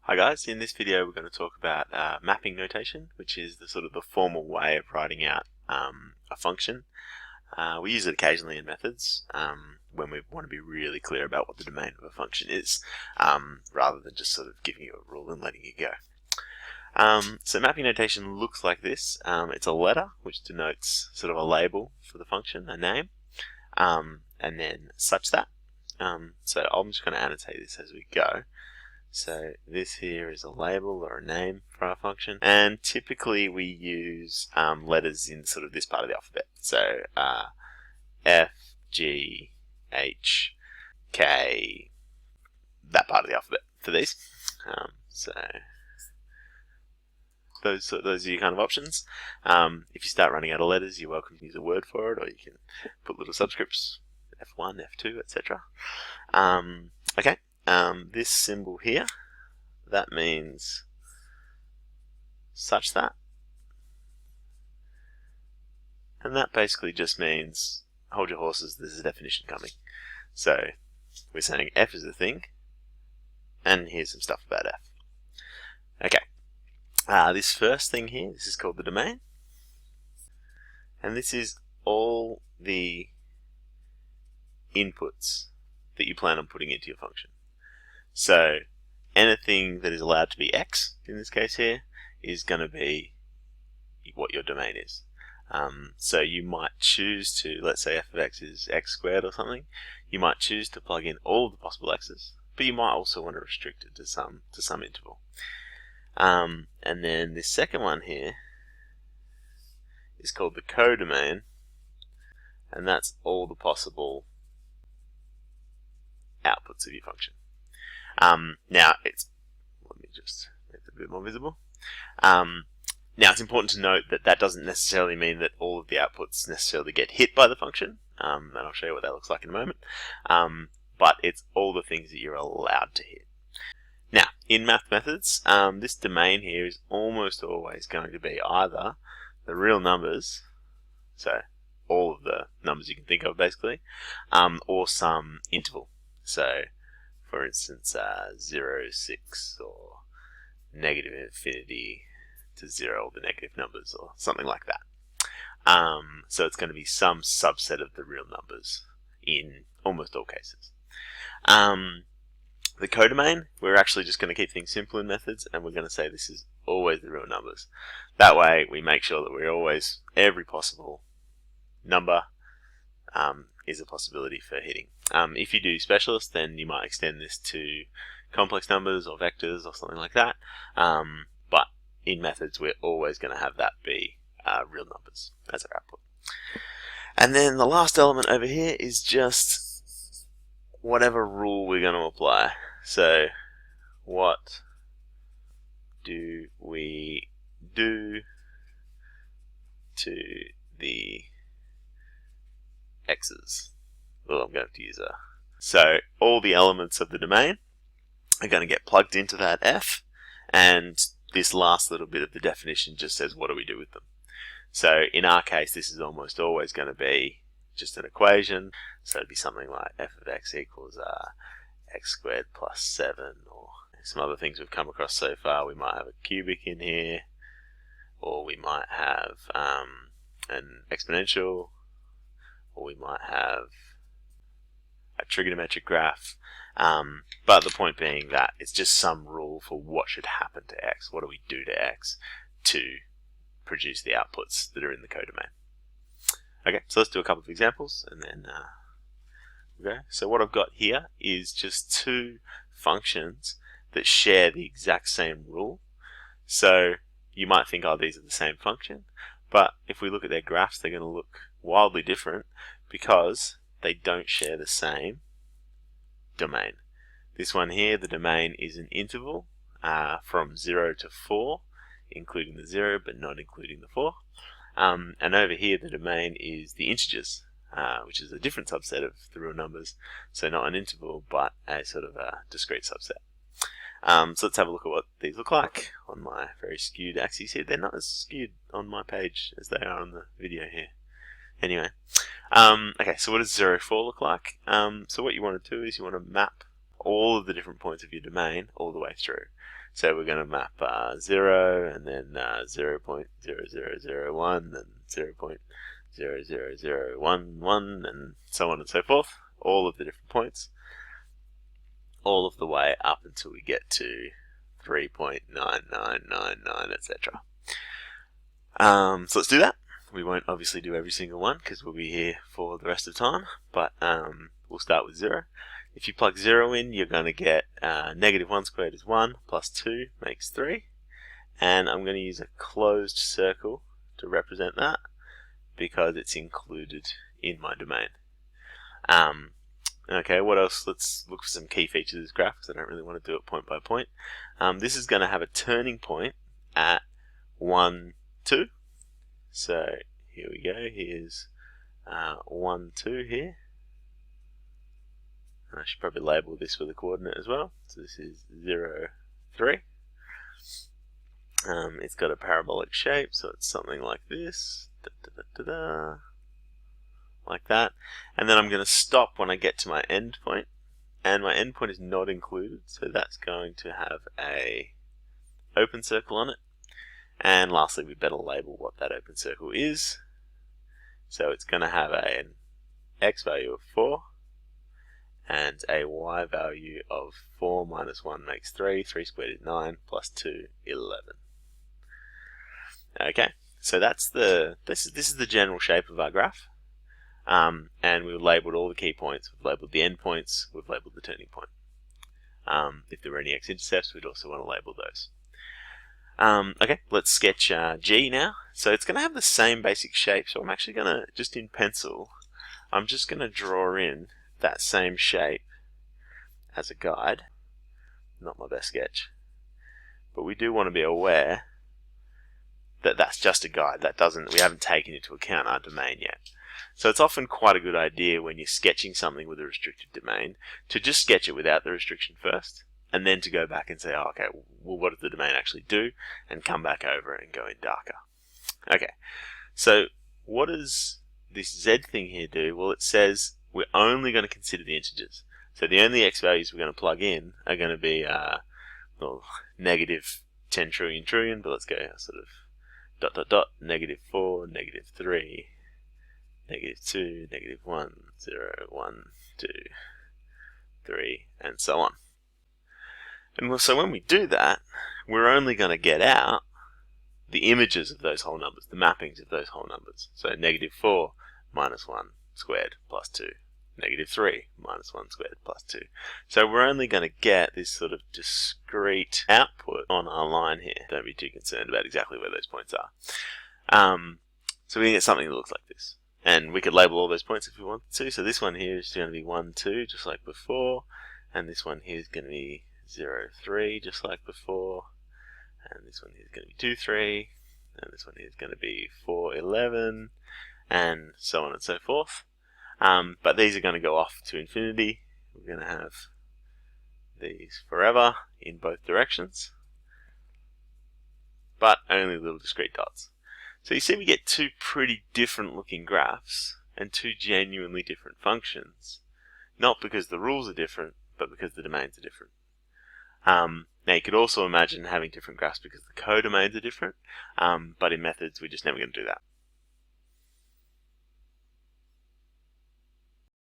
Hi guys, in this video we're going to talk about mapping notation, which is the sort of the formal way of writing out a function. We use it occasionally in methods when we want to be really clear about what the domain of a function is, rather than just sort of giving you a rule and letting you go. So mapping notation looks like this. It's a letter, which denotes sort of a label for the function, a name, and then such that. So I'm just going to annotate this as we go. So this here is a label or a name for our function, and typically we use letters in sort of this part of the alphabet. So F, G, H, K, that part of the alphabet for these. So those are your kind of options. If you start running out of letters, you're welcome to use a word for it, or you can put little subscripts, F1, F2, etc. Okay. This symbol here, that means such that, and that basically just means hold your horses, there's a definition coming. So we're saying F is the thing, and here's some stuff about F. Okay, this first thing here, this is called the domain, and this is all the inputs that you plan on putting into your function. So anything that is allowed to be x, in this case here, is going to be what your domain is. So you might choose to, let's say f of x is x squared or something, you might choose to plug in all of the possible x's, but you might also want to restrict it to some interval. And then this second one here is called the codomain, and that's all the possible outputs of your function. Now let me just make it a bit more visible. Now it's important to note that that doesn't necessarily mean that all of the outputs necessarily get hit by the function, and I'll show you what that looks like in a moment. But it's all the things that you're allowed to hit. Now, in math methods, this domain here is almost always going to be either the real numbers, so all of the numbers you can think of basically, or some interval. So for instance, 0, 6, or negative infinity to 0, all the negative numbers, or something like that. So it's going to be some subset of the real numbers in almost all cases. The codomain, we're actually just going to keep things simple in methods, and we're going to say this is always the real numbers. That way we make sure that we're always, every possible number is a possibility for hitting. If you do specialist, then you might extend this to complex numbers or vectors or something like that. But in methods, we're always going to have that be real numbers as our output. And then the last element over here is just whatever rule we're going to apply. So what do we do to the x's? Well, I'm going to use a. So all the elements of the domain are going to get plugged into that f, and this last little bit of the definition just says what do we do with them. So in our case, this is almost always going to be just an equation. So it'd be something like f of x equals x squared plus 7, or some other things we've come across so far. We might have a cubic in here, or we might have an exponential, or we might have a trigonometric graph, but the point being that it's just some rule for what should happen to x, what do we do to x to produce the outputs that are in the codomain. Okay, so let's do a couple of examples and then okay. So what I've got here is just two functions that share the exact same rule. So you might think, oh, these are the same function, but if we look at their graphs, they're going to look wildly different because they don't share the same domain. This one here, the domain is an interval from 0 to 4, including the 0 but not including the 4. And over here the domain is the integers, which is a different subset of the real numbers, so not an interval but a sort of a discrete subset. So let's have a look at what these look like on my very skewed axes here. They're not as skewed on my page as they are on the video here. Anyway, okay, so what does 0, 4 look like? So what you want to do is you want to map all of the different points of your domain all the way through. So we're going to map 0 and then 0.0001 and 0.00011 and so on and so forth, all of the different points, all of the way up until we get to 3.9999, etc. So let's do that. We won't obviously do every single one because we'll be here for the rest of the time, but we'll start with 0. If you plug 0 in, you're going to get negative 1 squared is 1, plus 2 makes 3, and I'm going to use a closed circle to represent that because it's included in my domain. Okay, what else? Let's look for some key features of this graph because I don't really want to do it point by point. This is going to have a turning point at 1, 2. So here we go. Here's 1, 2 here. I should probably label this with a coordinate as well. So this is 0, 3. It's got a parabolic shape, so it's something like this. Like that. And then I'm going to stop when I get to my end point. And my end point is not included, so that's going to have a open circle on it. And lastly, we better label what that open circle is. So it's going to have an x value of 4 and a y value of 4 minus 1 makes 3. 3 squared is 9, plus 2, 11. Okay, so that's this is the general shape of our graph. And we've labelled all the key points, we've labelled the end points, we've labelled the turning point. If there were any x-intercepts, we'd also want to label those. Okay, let's sketch G now. So it's going to have the same basic shape, so I'm actually going to, just in pencil, I'm just going to draw in that same shape as a guide. Not my best sketch. But we do want to be aware that that's just a guide. We haven't taken into account our domain yet. So it's often quite a good idea when you're sketching something with a restricted domain to just sketch it without the restriction first, and then to go back and say, oh, okay, well, what does the domain actually do, and come back over and go in darker. Okay, so what does this Z thing here do? Well, it says we're only going to consider the integers. So the only x values we're going to plug in are going to be well, negative 10 trillion trillion, but let's go sort of ... negative 4, negative 3, negative 2, negative 1, 0, 1, 2, 3, and so on. And so when we do that, we're only going to get out the images of those whole numbers, the mappings of those whole numbers. So negative 4 minus 1 squared plus 2. Negative 3 minus 1 squared plus 2. So we're only going to get this sort of discrete output on our line here. Don't be too concerned about exactly where those points are. So we can get something that looks like this. And we could label all those points if we wanted to. So this one here is going to be 1, 2, just like before. And this one here is going to be 0, 3, just like before. And this one here is going to be 2, 3. And this one here is going to be 4, 11. And so on and so forth. But these are going to go off to infinity. We're going to have these forever in both directions. But only little discrete dots. So you see we get two pretty different looking graphs and two genuinely different functions. Not because the rules are different, but because the domains are different. Now you could also imagine having different graphs because the codomains are different, but in methods we're just never going to do that.